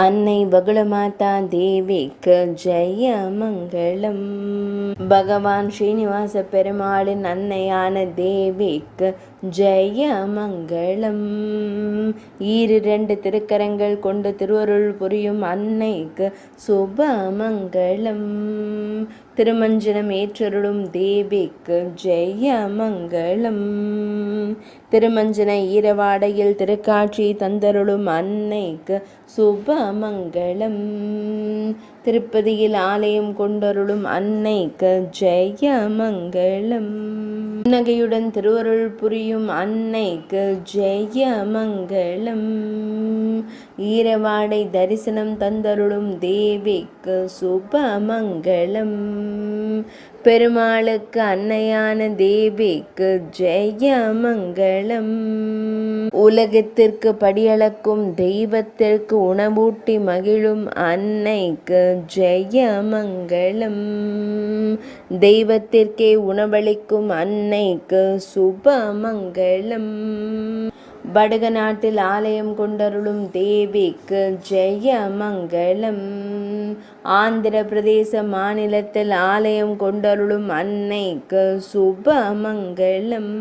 அன்னை பகுளமாதா தேவிக்கு ஜெய மங்களம். பகவான் ஸ்ரீனிவாச பெருமாளின் அன்னையான தேவிக்கு ஜெய மங்களம். 2 திருக்கரங்கள் கொண்டு திருவருள் புரியும் அன்னைக்கு சுப மங்களம். திருமஞ்சனம் ஏற்றருளும் தேவிக்கு ஜெய மங்களம். திருமஞ்சன ஈரவாடையில் திருக்காட்சி தந்தருளும் அன்னைக்கு சுப மங்களம். திருப்பதியில் ஆலயம் கொண்டருளும் அன்னைக்கு ஜெய மங்களம். புன்னகையுடன் திருவருள் புரியும் அன்னைக்கு ஜெய மங்களம். ஈரவாடை தரிசனம் தந்தருளும் தேவிக்கு சுப மங்களம். பெருமாளுக்கு அன்னையான தேவிக்கு ஜெய மங்களம். உலகத்திற்கு படியளக்கும் தெய்வத்திற்கு உணவூட்டி மகிழும் அன்னைக்கு ஜெய மங்களம். தெய்வத்திற்கே உணவளிக்கும் அன்னைக்கு சுப மங்களம். வடக நாட்டில் ஆலயம் கொண்டருளும் தேவிக்கு ஜெய மங்களம். ஆந்திர பிரதேச மாநிலத்தில் ஆலயம் கொண்டருளும் அன்னைக்கு சுப மங்களம்.